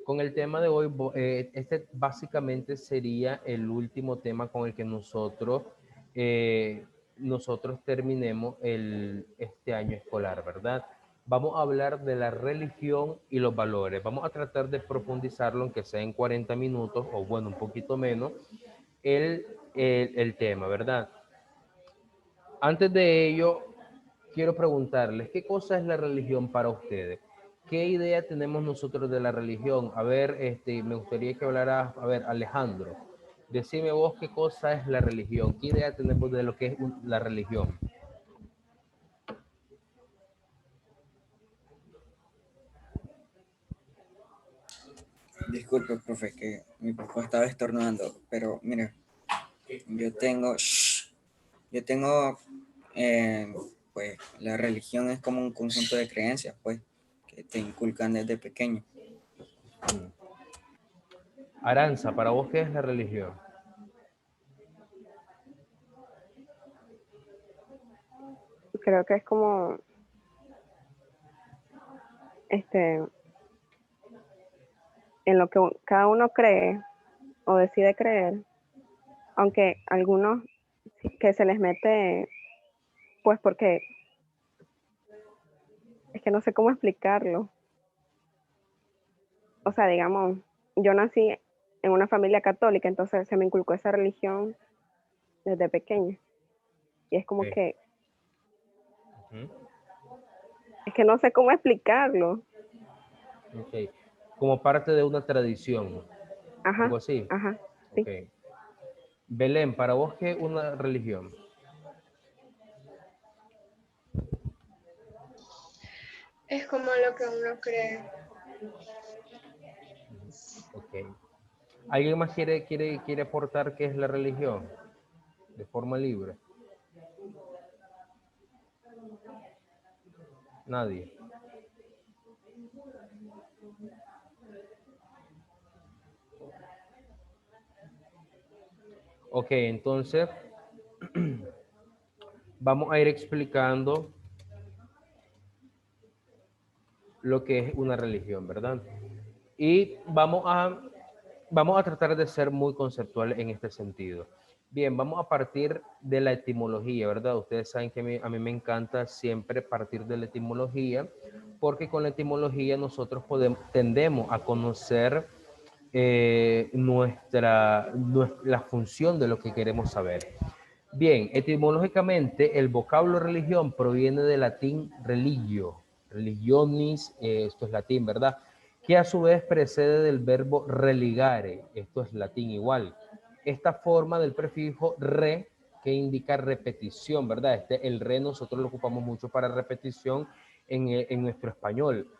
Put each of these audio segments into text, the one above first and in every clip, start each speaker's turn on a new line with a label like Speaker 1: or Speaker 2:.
Speaker 1: Con el tema de hoy, este básicamente sería el último tema con el que nosotros terminemos este año escolar, ¿verdad? Vamos a hablar de la religión y los valores. Vamos a tratar de profundizarlo, aunque sea en 40 minutos, o bueno, un poquito menos, el tema, ¿verdad? Antes de ello, quiero preguntarles, ¿qué cosa es la religión para ustedes? ¿Qué idea tenemos nosotros de la religión? A ver, me gustaría que hablara, a ver, Alejandro, decime vos qué cosa es la religión, qué idea tenemos de lo que es la religión.
Speaker 2: Disculpe, profe, que mi papá estaba estornudando, pero mira, yo tengo, yo tengo, eh, pues la religión es como un conjunto de creencias, pues, que te inculcan desde pequeño.
Speaker 1: Aranza, ¿para vos qué es la religión?
Speaker 3: Creo que es como, este, en lo que cada uno cree o decide creer, aunque algunos que se les mete, pues porque es que no sé cómo explicarlo. O sea, digamos, yo nací en una familia católica, entonces se me inculcó esa religión desde pequeña. Y es como
Speaker 1: Okay.
Speaker 3: que,
Speaker 1: Uh-huh.
Speaker 3: es que no sé cómo explicarlo.
Speaker 1: Okay. Como parte de una tradición,
Speaker 3: Ajá,
Speaker 1: algo así.
Speaker 3: ajá, sí.
Speaker 1: Okay. Belén, ¿para vos qué es una religión?
Speaker 4: Es como lo que uno cree.
Speaker 1: Okay. ¿Alguien más quiere aportar qué es la religión? De forma libre. Nadie. Ok, entonces vamos a ir explicando lo que es una religión, ¿verdad? Y vamos a tratar de ser muy conceptuales en este sentido. Bien, vamos a partir de la etimología, ¿verdad? Ustedes saben que a mí me encanta siempre partir de la etimología, porque con la etimología nosotros tendemos a conocer la función de lo que queremos saber. Bien, etimológicamente el vocablo religión proviene del latín religio, religionis, esto es latín, ¿verdad? Que a su vez precede del verbo religare, esto es latín igual. Esta forma del prefijo re, que indica repetición, ¿verdad? El re nosotros lo ocupamos mucho para repetición en nuestro español.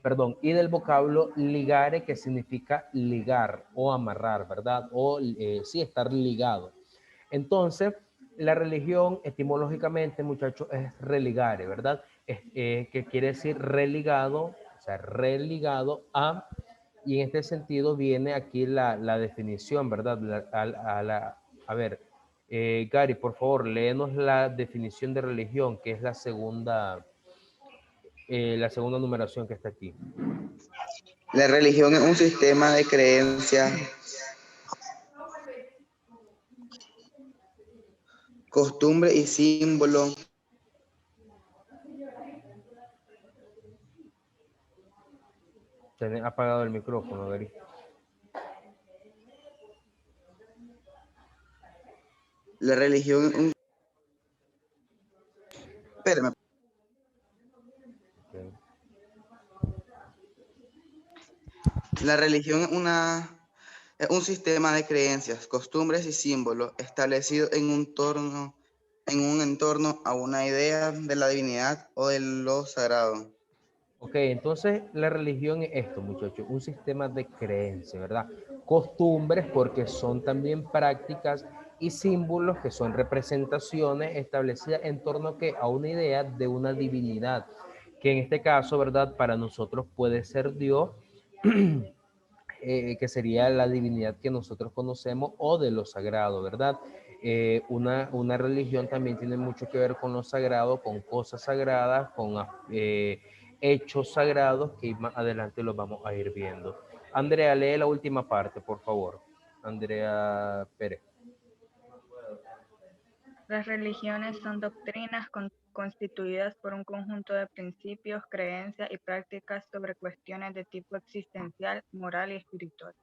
Speaker 1: Perdón, y del vocablo ligare, que significa ligar o amarrar, ¿verdad? O sí, estar ligado. Entonces, la religión etimológicamente, muchachos, es religare, ¿verdad? Que quiere decir religado, o sea, religado a, y en este sentido viene aquí la definición, ¿verdad? A ver, Gary, por favor, léenos la definición de religión, que es la segunda numeración que está aquí.
Speaker 2: La religión es un sistema de creencias, costumbres y símbolos.
Speaker 1: Tenés apagado el micrófono, Gary.
Speaker 2: La religión es un... Espérame.
Speaker 1: Okay.
Speaker 2: La religión es un sistema de creencias, costumbres y símbolos establecido en un entorno a una idea de la divinidad o de lo sagrado.
Speaker 1: Ok, entonces la religión es esto, muchachos, un sistema de creencias, ¿verdad? Costumbres, porque son también prácticas, y símbolos, que son representaciones establecidas en torno a una idea de una divinidad, que en este caso, ¿verdad? Para nosotros puede ser Dios, que sería la divinidad que nosotros conocemos, o de lo sagrado, ¿verdad? Una religión también tiene mucho que ver con lo sagrado, con cosas sagradas, con hechos sagrados que más adelante los vamos a ir viendo. Andrea, lee la última parte, por favor. Andrea Pérez.
Speaker 5: Las religiones son doctrinas constituidas por un conjunto de principios, creencias y prácticas sobre cuestiones de tipo existencial, moral y espiritual.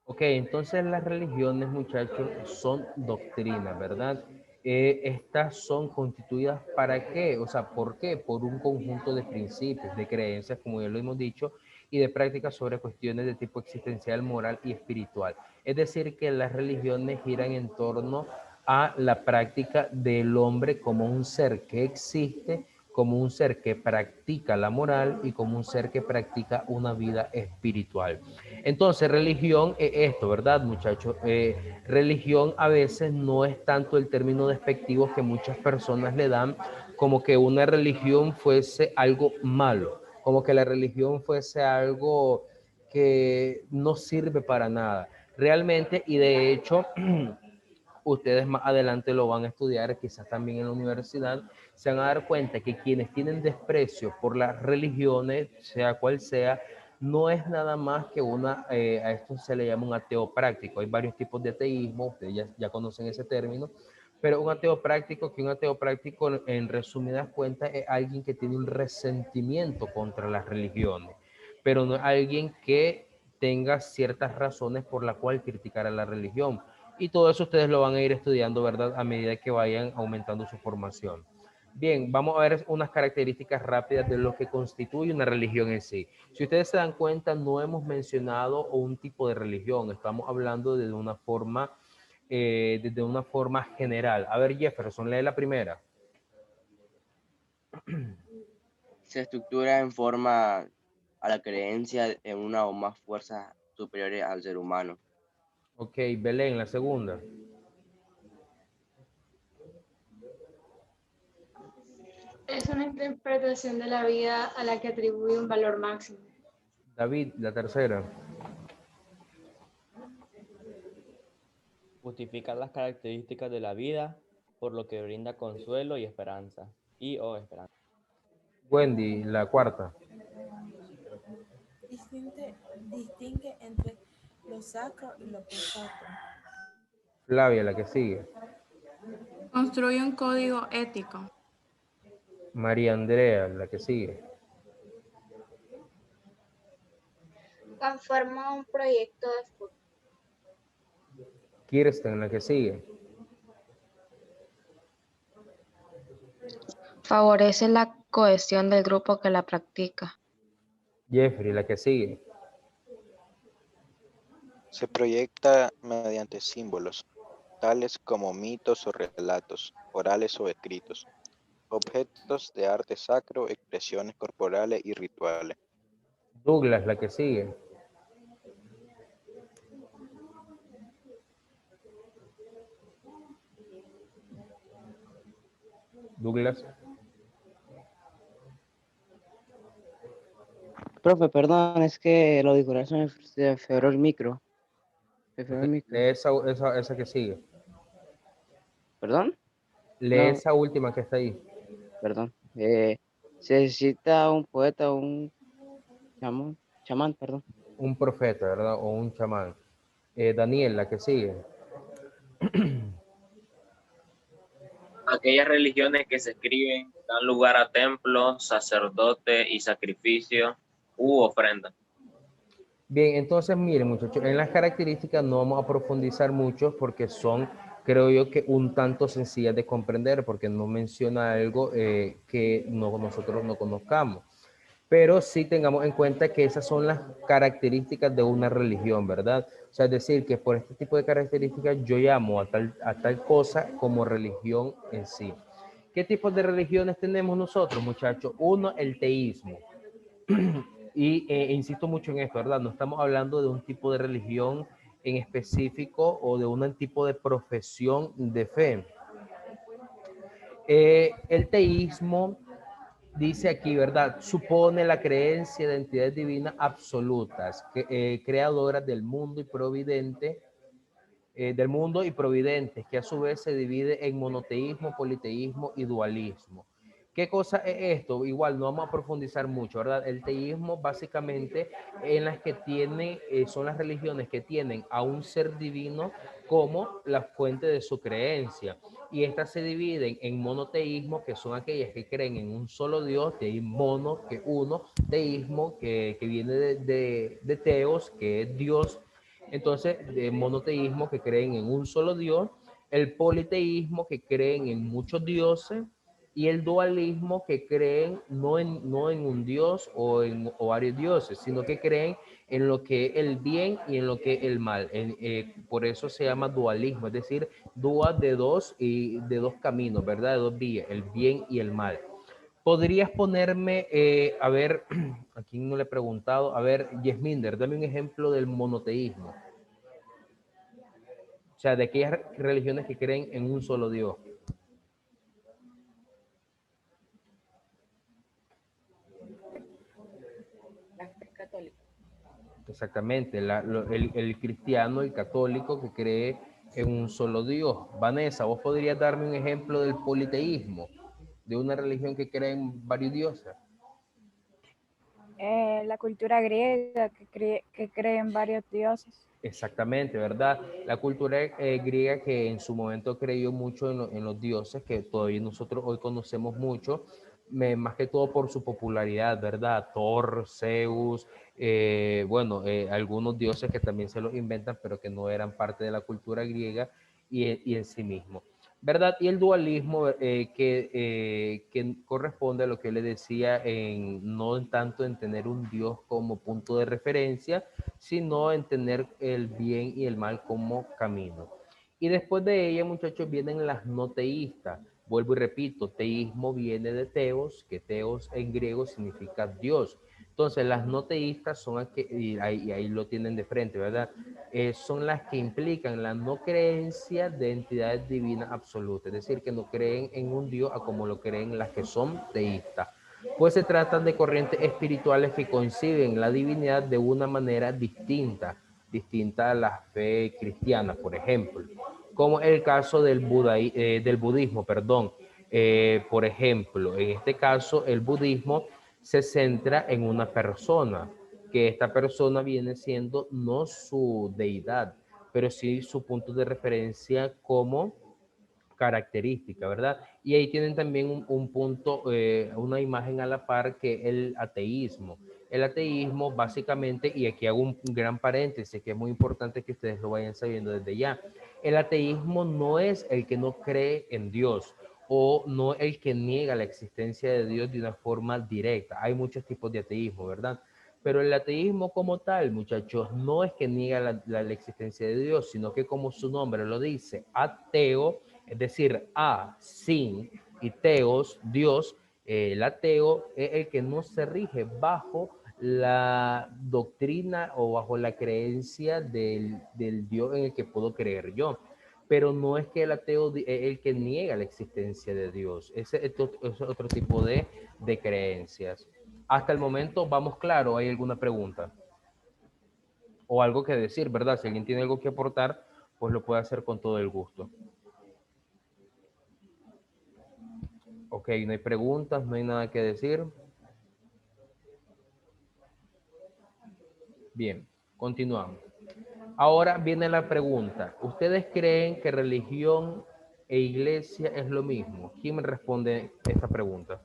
Speaker 1: Ok, entonces las religiones, muchachos, son doctrinas, ¿verdad? Estas son constituidas ¿para qué? O sea, ¿por qué? Por un conjunto de principios, de creencias, como ya lo hemos dicho, y de prácticas sobre cuestiones de tipo existencial, moral y espiritual. Es decir, que las religiones giran en torno a la práctica del hombre como un ser que existe, como un ser que practica la moral y como un ser que practica una vida espiritual. Entonces, religión es esto, ¿verdad, muchachos? Religión a veces no es tanto el término despectivo que muchas personas le dan, como que una religión fuese algo malo, como que la religión fuese algo que no sirve para nada. Realmente, y de hecho, ustedes más adelante lo van a estudiar, quizás también en la universidad, se van a dar cuenta que quienes tienen desprecio por las religiones, sea cual sea, no es nada más que a esto se le llama un ateo práctico. Hay varios tipos de ateísmo, ustedes ya conocen ese término, pero un ateo práctico, en resumidas cuentas, es alguien que tiene un resentimiento contra las religiones, pero no es alguien que tenga ciertas razones por la cual criticar a la religión. Y todo eso ustedes lo van a ir estudiando, ¿verdad? A medida que vayan aumentando su formación. Bien, vamos a ver unas características rápidas de lo que constituye una religión en sí. Si ustedes se dan cuenta, no hemos mencionado un tipo de religión, estamos hablando desde una forma general. A ver, Jefferson, lee la primera.
Speaker 6: Se estructura en forma a la creencia en una o más fuerzas superiores al ser humano.
Speaker 1: Ok, Belén, la segunda.
Speaker 4: Es una interpretación de la vida a la que atribuye un valor máximo.
Speaker 1: David, la tercera.
Speaker 7: Justifica las características de la vida, por lo que brinda consuelo y esperanza. O esperanza.
Speaker 1: Wendy, la cuarta.
Speaker 8: Distingue entre lo sacro y lo profano.
Speaker 1: Flavia, la que sigue.
Speaker 9: Construye un código ético.
Speaker 1: María Andrea, la que sigue.
Speaker 4: Conforma un proyecto de futuro.
Speaker 1: Kirsten, la que sigue.
Speaker 10: Favorece la cohesión del grupo que la practica.
Speaker 1: Jeffrey, la que sigue.
Speaker 11: Se proyecta mediante símbolos, tales como mitos o relatos, orales o escritos, objetos de arte sacro, expresiones corporales y rituales.
Speaker 1: Douglas, la que sigue. Douglas.
Speaker 6: Profe, perdón, es que el auricular se me febró el micro.
Speaker 1: Lee esa que sigue.
Speaker 6: ¿Perdón?
Speaker 1: Lee
Speaker 6: No,
Speaker 1: esa última que está ahí.
Speaker 6: perdón. Se necesita un poeta, un chamán, perdón.
Speaker 1: Un profeta, ¿verdad? O un chamán. Daniel, la que sigue.
Speaker 12: Aquellas religiones que se escriben dan lugar a templos, sacerdotes y sacrificios u ofrendas.
Speaker 1: Bien, entonces miren, muchachos, en las características no vamos a profundizar mucho porque son, creo yo, que un tanto sencillas de comprender porque no menciona algo que nosotros no conozcamos. Pero sí tengamos en cuenta que esas son las características de una religión, ¿verdad? O sea, es decir, que por este tipo de características yo llamo a tal cosa como religión en sí. ¿Qué tipos de religiones tenemos nosotros, muchachos? Uno, el teísmo. Y insisto mucho en esto, ¿verdad? No estamos hablando de un tipo de religión en específico o de un tipo de profesión de fe. El teísmo dice aquí, ¿verdad? Supone la creencia de entidades divinas absolutas, creadoras del mundo y providentes, que a su vez se divide en monoteísmo, politeísmo y dualismo. ¿Qué cosa es esto? Igual no vamos a profundizar mucho, ¿verdad? El teísmo básicamente en las que tiene, son las religiones que tienen a un ser divino como la fuente de su creencia. Y estas se dividen en monoteísmo, que son aquellas que creen en un solo Dios, de ahí mono, que uno, teísmo, que viene de teos, que es Dios. Entonces, de monoteísmo, que creen en un solo Dios, el politeísmo, que creen en muchos dioses, y el dualismo, que creen no en un dios o varios dioses, sino que creen en lo que es el bien y en lo que es el mal. Por eso se llama dualismo, es decir, dúa de dos caminos, ¿verdad? De dos vías, el bien y el mal. ¿Podrías ponerme, a ver, a quién no le he preguntado, a ver, Yesminder, dame un ejemplo del monoteísmo? O sea, de aquellas religiones que creen en un solo Dios.
Speaker 13: La fe católica.
Speaker 1: Exactamente, el cristiano, el católico que cree en un solo Dios. Vanessa, ¿vos podrías darme un ejemplo del politeísmo, de una religión que cree en varios dioses?
Speaker 14: La cultura griega que cree en varios dioses.
Speaker 1: Exactamente, ¿verdad? La cultura griega que en su momento creyó mucho en los dioses, que todavía nosotros hoy conocemos mucho, más que todo por su popularidad, ¿verdad? Thor, Zeus, algunos dioses que también se los inventan, pero que no eran parte de la cultura griega y en sí mismo. ¿Verdad? Y el dualismo que corresponde a lo que yo le decía, no tanto en tener un Dios como punto de referencia, sino en tener el bien y el mal como camino. Y después de ella, muchachos, vienen las no teístas. Vuelvo y repito, teísmo viene de teos, que teos en griego significa Dios. Entonces, las no teístas son las que, y ahí lo tienen de frente, ¿verdad? Son las que implican la no creencia de entidades divinas absolutas, es decir, que no creen en un Dios a como lo creen las que son teístas. Pues se tratan de corrientes espirituales que conciben la divinidad de una manera distinta a la fe cristiana, por ejemplo, como el caso del budismo, perdón. Por ejemplo, en este caso, el budismo se centra en una persona, que esta persona viene siendo no su deidad, pero sí su punto de referencia como característica, ¿verdad? Y ahí tienen también un punto, una imagen a la par, que el ateísmo. El ateísmo básicamente, y aquí hago un gran paréntesis, que es muy importante que ustedes lo vayan sabiendo desde ya, el ateísmo no es el que no cree en Dios o no el que niega la existencia de Dios de una forma directa. Hay muchos tipos de ateísmo, ¿verdad? Pero el ateísmo como tal, muchachos, no es que niega la existencia de Dios, sino que, como su nombre lo dice, ateo, es decir, a, sin, y teos, Dios, el ateo es el que no se rige bajo la doctrina o bajo la creencia del Dios en el que puedo creer yo. Pero no es que el ateo es el que niega la existencia de Dios. Ese es otro tipo de creencias. Hasta el momento vamos claro. ¿Hay alguna pregunta? O algo que decir, ¿verdad? Si alguien tiene algo que aportar, pues lo puede hacer con todo el gusto. Ok, no hay preguntas, no hay nada que decir. Bien, continuamos. Ahora viene la pregunta. ¿Ustedes creen que religión e iglesia es lo mismo? ¿Quién me responde esta pregunta?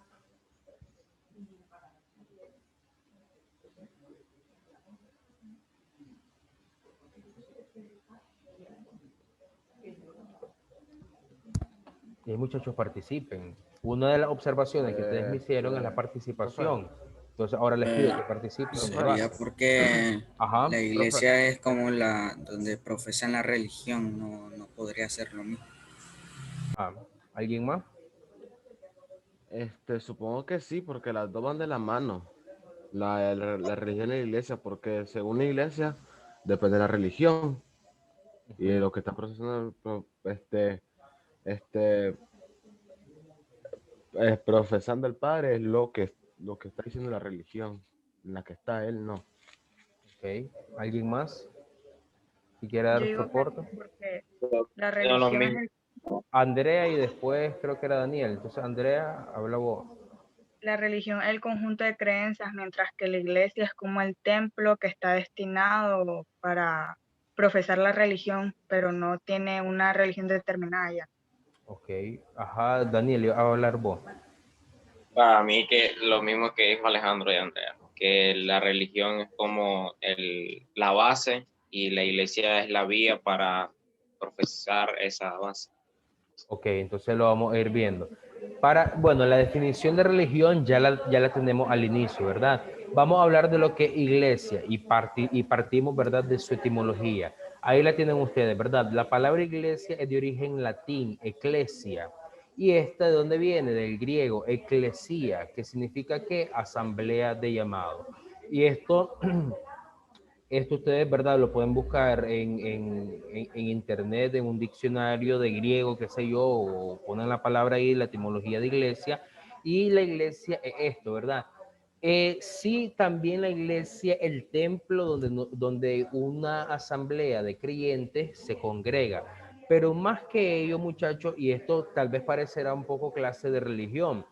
Speaker 1: Y muchachos, participen. Una de las observaciones que ustedes me hicieron es la participación. Entonces ahora les pido que participen.
Speaker 2: Sería porque
Speaker 1: Ajá,
Speaker 2: la iglesia es como la donde profesan la religión, no podría ser lo mismo.
Speaker 1: ¿Alguien más?
Speaker 15: Supongo que sí, porque las dos van de la mano. La religión y la iglesia, porque según la iglesia depende de la religión. Y lo que está procesando profesando el padre es lo que está diciendo la religión, en la que está él, no.
Speaker 1: Ok, ¿alguien más? Si quiere dar
Speaker 5: Yo digo
Speaker 1: soporte.
Speaker 5: porque la religión es el...
Speaker 1: Andrea y después creo que era Daniel. Entonces, Andrea, habla vos.
Speaker 5: la religión es el conjunto de creencias, mientras que la iglesia es como el templo que está destinado para profesar la religión, pero no tiene una religión determinada ya.
Speaker 1: Ok, ajá, Daniel, a hablar vos.
Speaker 12: Para mí que lo mismo que dijo Alejandro y Andrea, que la religión es como la base y la iglesia es la vía para profesar esa base.
Speaker 1: Ok, entonces lo vamos a ir viendo. Bueno, la definición de religión ya la tenemos al inicio, ¿verdad? Vamos a hablar de lo que es iglesia y partimos, ¿verdad?, de su etimología. Ahí la tienen ustedes, ¿verdad? La palabra iglesia es de origen latín, ecclesia. ¿Y esta de dónde viene? Del griego, eclesia, que significa que asamblea de llamado. Y esto ustedes, ¿verdad? Lo pueden buscar en internet, en un diccionario de griego, qué sé yo, o ponen la palabra ahí, la etimología de iglesia, y la iglesia es esto, ¿verdad? Sí, también la iglesia, el templo donde una asamblea de creyentes se congrega, pero más que ello, muchachos, y esto tal vez parecerá un poco clase de religión,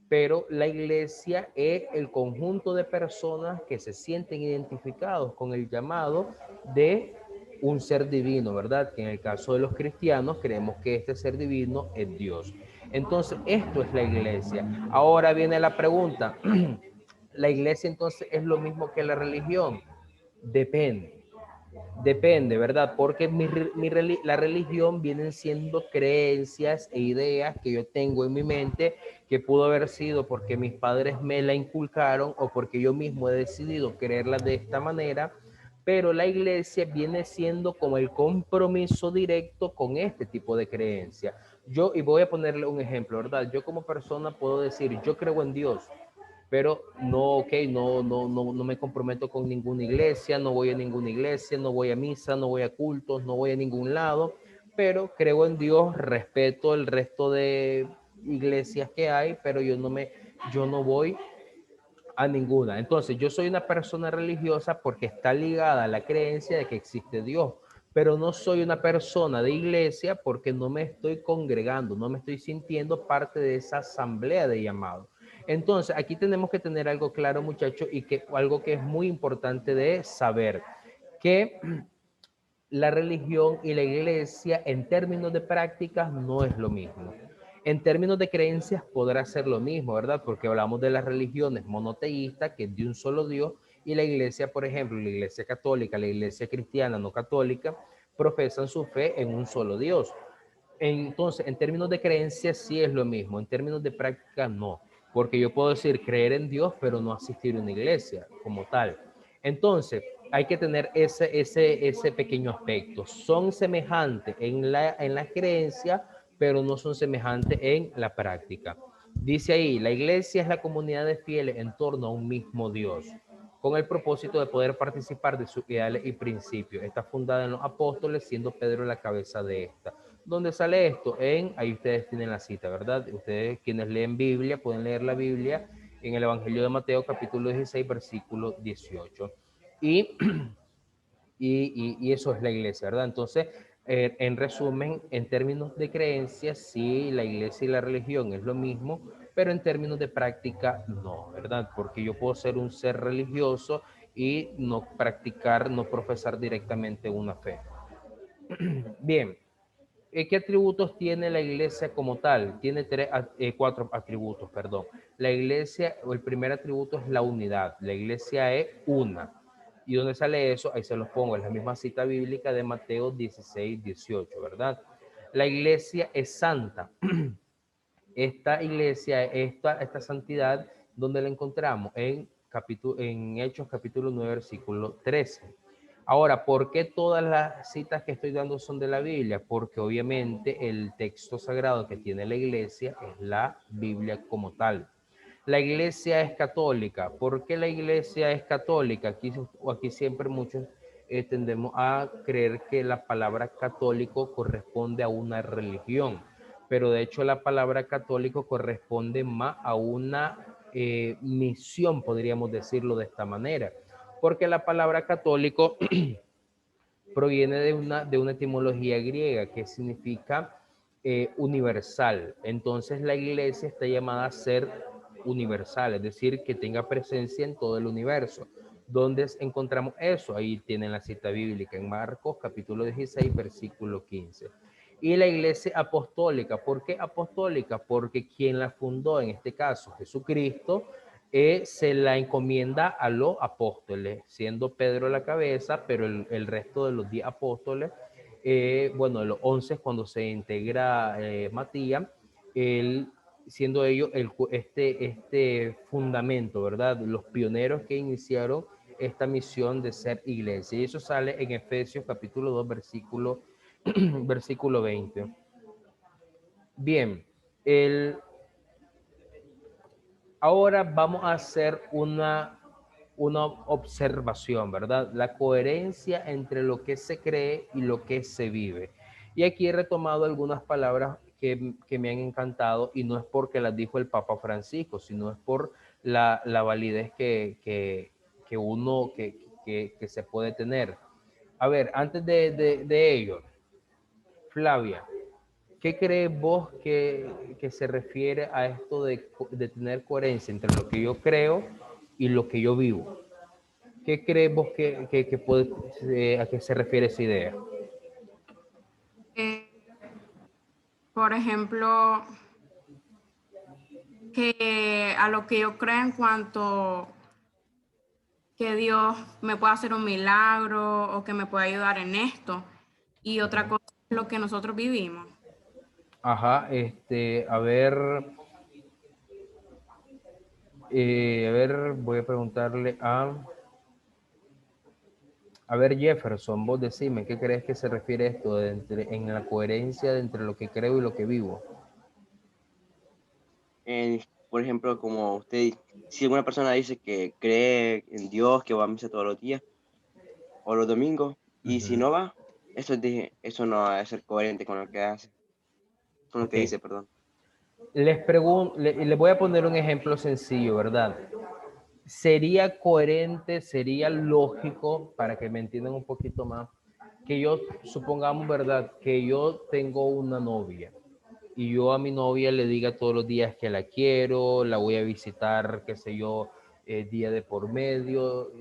Speaker 1: pero la iglesia es el conjunto de personas que se sienten identificados con el llamado de un ser divino, ¿verdad? Que en el caso de los cristianos creemos que este ser divino es Dios. Entonces, esto es la iglesia. Ahora viene la pregunta, ¿la iglesia entonces es lo mismo que la religión? Depende. Depende, ¿verdad? Porque la religión vienen siendo creencias e ideas que yo tengo en mi mente que pudo haber sido porque mis padres me la inculcaron o porque yo mismo he decidido creerla de esta manera, pero la iglesia viene siendo como el compromiso directo con este tipo de creencia. Y voy a ponerle un ejemplo, ¿verdad? Yo como persona puedo decir, yo creo en Dios, pero no, ok, no me comprometo con ninguna iglesia, no voy a ninguna iglesia, no voy a misa, no voy a cultos, no voy a ningún lado, pero creo en Dios, respeto el resto de iglesias que hay, pero yo no voy a ninguna. Entonces, yo soy una persona religiosa porque está ligada a la creencia de que existe Dios, pero no soy una persona de iglesia porque no me estoy congregando, no me estoy sintiendo parte de esa asamblea de llamado. Entonces, aquí tenemos que tener algo claro, muchachos, y que algo que es muy importante de saber, que la religión y la iglesia en términos de prácticas no es lo mismo. En términos de creencias podrá ser lo mismo, ¿verdad? Porque hablamos de las religiones monoteístas, que es de un solo Dios, y la iglesia, por ejemplo, la iglesia católica, la iglesia cristiana no católica, profesan su fe en un solo Dios. Entonces, en términos de creencias sí es lo mismo, en términos de práctica no, porque yo puedo decir creer en Dios, pero no asistir a una iglesia como tal. Entonces, hay que tener ese pequeño aspecto. Son semejantes en la creencia, pero no son semejantes en la práctica. Dice ahí, la iglesia es la comunidad de fieles en torno a un mismo Dios, con el propósito de poder participar de sus ideales y principios. Está fundada en los apóstoles, siendo Pedro la cabeza de esta. ¿Dónde sale esto? Ahí ustedes tienen la cita, ¿verdad? Ustedes quienes leen Biblia, pueden leer la Biblia en el Evangelio de Mateo, capítulo 16, versículo 18. Y eso es la iglesia, ¿verdad? Entonces, en resumen, en términos de creencias, sí, la iglesia y la religión es lo mismo, pero en términos de práctica, no, ¿verdad? Porque yo puedo ser un ser religioso y no practicar, no profesar directamente una fe. Bien. ¿Qué atributos tiene la iglesia como tal? Tiene 4 atributos, perdón. La iglesia, el primer atributo es la unidad. La iglesia es una. ¿Y dónde sale eso? Ahí se los pongo. Es la misma cita bíblica de Mateo 16, 18, ¿verdad? La iglesia es santa. Esta iglesia, esta santidad, ¿dónde la encontramos? En Hechos capítulo 9, versículo 13. Ahora, ¿por qué todas las citas que estoy dando son de la Biblia? Porque obviamente el texto sagrado que tiene la iglesia es la Biblia como tal. La iglesia es católica. ¿Por qué la iglesia es católica? Aquí siempre muchos tendemos a creer que la palabra católico corresponde a una religión, pero de hecho la palabra católico corresponde más a una misión, podríamos decirlo de esta manera, porque la palabra católico proviene de una etimología griega que significa universal. Entonces la iglesia está llamada a ser universal, es decir, que tenga presencia en todo el universo. ¿Dónde encontramos eso? Ahí tienen la cita bíblica en Marcos capítulo 16, versículo 15. Y la iglesia apostólica, ¿por qué apostólica? Porque quien la fundó, en este caso Jesucristo, se la encomienda a los apóstoles, siendo Pedro la cabeza, pero el resto de los 10 apóstoles, bueno, de los 11 cuando se integra Matías, siendo ellos este fundamento, ¿verdad? Los pioneros que iniciaron esta misión de ser iglesia. Y eso sale en Efesios capítulo 2, versículo 20. Bien, ahora vamos a hacer una observación, ¿verdad? La coherencia entre lo que se cree y lo que se vive. Y aquí he retomado algunas palabras que me han encantado, y no es porque las dijo el Papa Francisco, sino es por la validez que se puede tener. A ver, antes de ello, Flavia, ¿qué crees vos que se refiere a esto de tener coherencia entre lo que yo creo y lo que yo vivo? ¿Qué crees vos a qué se refiere esa idea?
Speaker 9: Por ejemplo, que a lo que yo creo en cuanto que Dios me pueda hacer un milagro o que me pueda ayudar en esto. Y otra cosa es lo que nosotros vivimos.
Speaker 1: Ajá, a ver, voy a preguntarle a ver, Jefferson, vos decime, ¿qué crees que se refiere esto en la coherencia entre lo que creo y lo que vivo?
Speaker 6: Por ejemplo, como usted, si alguna persona dice que cree en Dios, que va a misa todos los días o los domingos, y si no va, eso no va a ser coherente con lo que hace, con lo que dice, perdón.
Speaker 1: Les voy a poner un ejemplo sencillo, ¿verdad? Sería coherente, sería lógico, para que me entiendan un poquito más, que yo, supongamos, ¿verdad?, que yo tengo una novia y yo a mi novia le diga todos los días que la quiero, la voy a visitar, qué sé yo, día de por medio,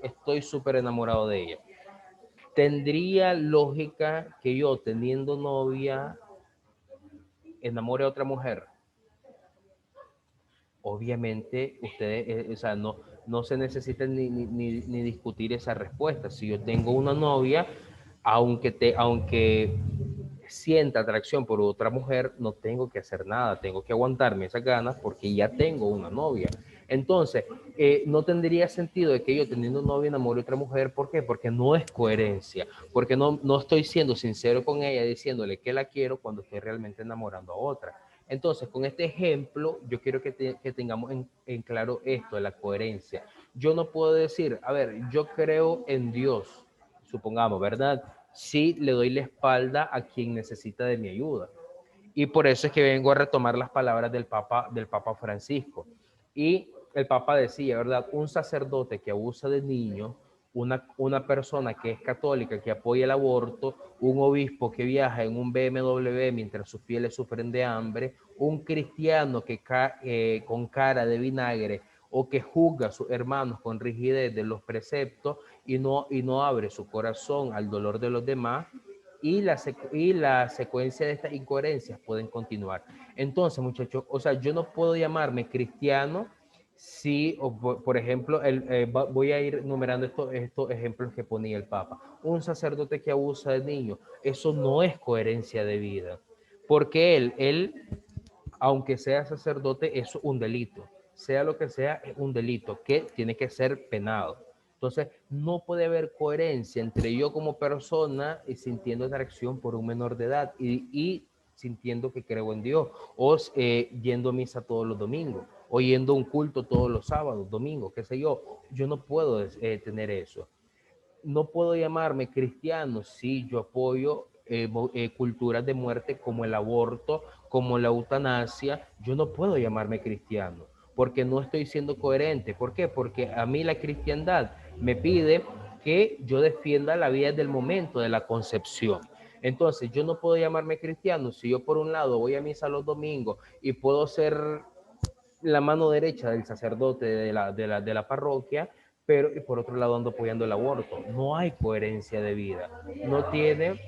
Speaker 1: estoy súper enamorado de ella. ¿Tendría lógica que yo, teniendo novia, enamore a otra mujer? Obviamente, ustedes, o sea, no se necesita ni discutir esa respuesta. Si yo tengo una novia, aunque sienta atracción por otra mujer, no tengo que hacer nada, tengo que aguantarme esas ganas porque ya tengo una novia. Entonces, no tendría sentido de que yo teniendo novia enamore a otra mujer. ¿Por qué? Porque no es coherencia, porque no estoy siendo sincero con ella diciéndole que la quiero cuando estoy realmente enamorando a otra. Entonces, con este ejemplo, yo quiero que tengamos en claro esto de la coherencia. Yo no puedo decir, a ver, yo creo en Dios, supongamos, ¿verdad? Sí, le doy la espalda a quien necesita de mi ayuda. Y por eso es que vengo a retomar las palabras del Papa Francisco. Y el Papa decía, ¿verdad? Un sacerdote que abusa de niños, una persona que es católica, que apoya el aborto, un obispo que viaja en un BMW mientras sus fieles sufren de hambre, un cristiano que con cara de vinagre o que juzga a sus hermanos con rigidez de los preceptos y no abre su corazón al dolor de los demás, y la secuencia de estas incoherencias pueden continuar. Entonces, muchachos, o sea, yo no puedo llamarme cristiano si, por ejemplo, voy a ir numerando estos ejemplos que ponía el Papa. Un sacerdote que abusa de niños, eso no es coherencia de vida, porque él, aunque sea sacerdote, es un delito. Sea lo que sea, es un delito que tiene que ser penado. Entonces, no puede haber coherencia entre yo como persona y sintiendo atracción por un menor de edad y sintiendo que creo en Dios, o yendo a misa todos los domingos, o yendo a un culto todos los sábados, domingos, qué sé yo. Yo no puedo tener eso. No puedo llamarme cristiano si yo apoyo culturas de muerte como el aborto, como la eutanasia. Yo no puedo llamarme cristiano porque no estoy siendo coherente. ¿Por qué? Porque a mí la cristiandad me pide que yo defienda la vida del momento de la concepción. Entonces, yo no puedo llamarme cristiano si yo por un lado voy a misa los domingos y puedo ser la mano derecha del sacerdote de la parroquia, pero por otro lado ando apoyando el aborto. No hay coherencia de vida. No tiene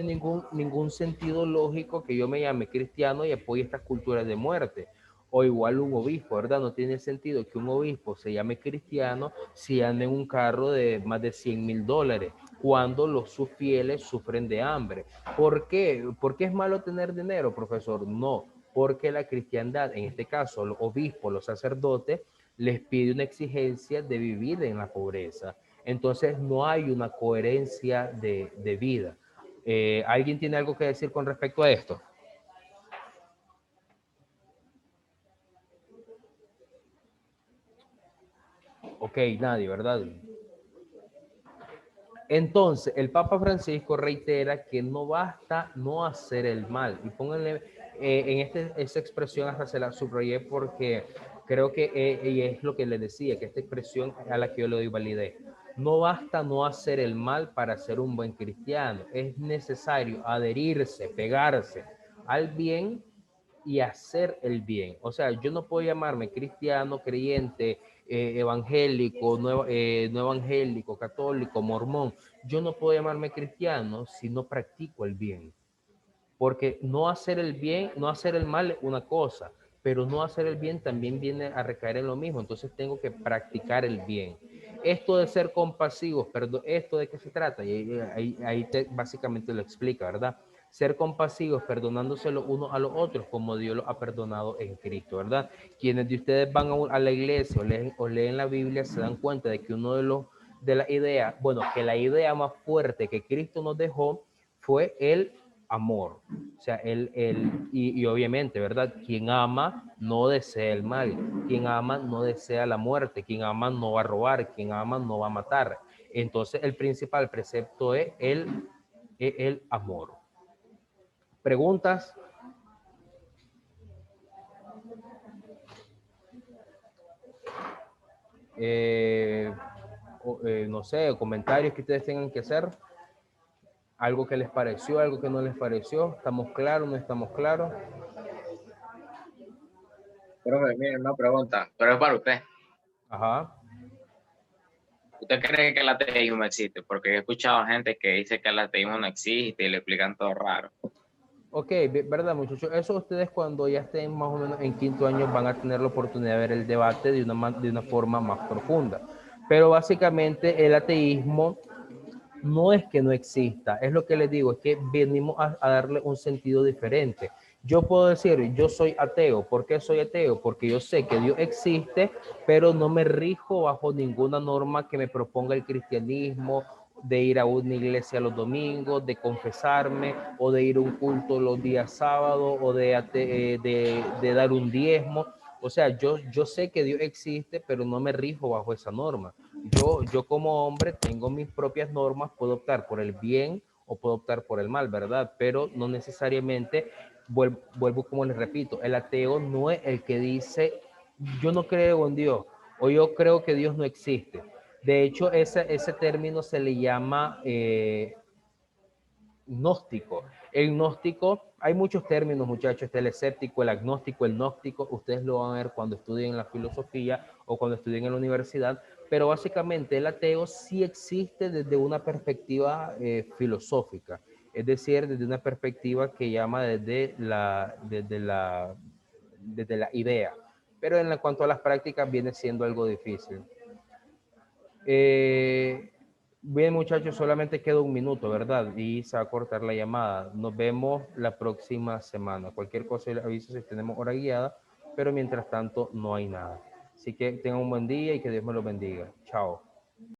Speaker 1: ningún sentido lógico que yo me llame cristiano y apoye estas culturas de muerte. O igual un obispo, ¿verdad? No tiene sentido que un obispo se llame cristiano si anda en un carro de más de $100,000 cuando sus fieles sufren de hambre. ¿Por qué? ¿Por qué es malo tener dinero, profesor? No, porque la cristiandad, en este caso los obispos, los sacerdotes, les pide una exigencia de vivir en la pobreza. Entonces no hay una coherencia de vida. ¿Alguien tiene algo que decir con respecto a esto? Ok, nadie, ¿verdad? Entonces, el Papa Francisco reitera que no basta no hacer el mal. Y pónganle, esa expresión hasta se la subrayé porque creo que y es lo que le decía, que esta expresión a la que yo le doy validez. No basta no hacer el mal para ser un buen cristiano. Es necesario adherirse, pegarse al bien y hacer el bien. O sea, yo no puedo llamarme cristiano, creyente, evangélico, no evangélico, católico, mormón. Yo no puedo llamarme cristiano si no practico el bien. Porque no hacer el bien, no hacer el mal es una cosa, pero no hacer el bien también viene a recaer en lo mismo. Entonces tengo que practicar el bien. Esto de ser compasivos, perdón, ¿esto de qué se trata? Y ahí básicamente lo explica, ¿verdad? Ser compasivos, perdonándose los unos a los otros, como Dios los ha perdonado en Cristo, ¿verdad? Quienes de ustedes van a la iglesia o leen la Biblia se dan cuenta de que uno de las ideas, bueno, que la idea más fuerte que Cristo nos dejó fue el amor. O sea, y obviamente, ¿verdad? Quien ama no desea el mal, quien ama no desea la muerte, quien ama no va a robar, quien ama no va a matar. Entonces, el principal precepto es el amor. ¿Preguntas? No sé, comentarios que ustedes tengan que hacer. Algo que les pareció, algo que no les pareció. ¿Estamos claros, no estamos claros?
Speaker 12: Profe, mire, una pregunta, pero es para usted.
Speaker 1: Ajá.
Speaker 12: ¿Usted cree que el ateísmo existe? Porque he escuchado gente que dice que el ateísmo no existe y le explican todo raro.
Speaker 1: Ok, verdad, muchachos. Eso ustedes cuando ya estén más o menos en quinto año van a tener la oportunidad de ver el debate de una forma más profunda. Pero básicamente el ateísmo no es que no exista, es lo que les digo, es que venimos a darle un sentido diferente. Yo puedo decir, yo soy ateo. ¿Por qué soy ateo? Porque yo sé que Dios existe, pero no me rijo bajo ninguna norma que me proponga el cristianismo, de ir a una iglesia los domingos, de confesarme, o de ir a un culto los días sábados, o de dar un diezmo. O sea, yo sé que Dios existe, pero no me rijo bajo esa norma. Yo como hombre tengo mis propias normas, puedo optar por el bien o puedo optar por el mal, ¿verdad? Pero no necesariamente, vuelvo como les repito, el ateo no es el que dice, yo no creo en Dios o yo creo que Dios no existe. De hecho, ese término se le llama gnóstico. El gnóstico, hay muchos términos, muchachos, está el escéptico, el agnóstico, el gnóstico, ustedes lo van a ver cuando estudien la filosofía o cuando estudien en la universidad, pero básicamente el ateo sí existe desde una perspectiva filosófica, es decir, desde una perspectiva que llama desde la idea, pero en cuanto a las prácticas viene siendo algo difícil. Bien, muchachos, solamente queda un minuto, ¿verdad? Y se va a cortar la llamada. Nos vemos la próxima semana. Cualquier cosa les aviso si tenemos hora guiada, pero mientras tanto no hay nada. Así que tengan un buen día y que Dios me los bendiga. Chao.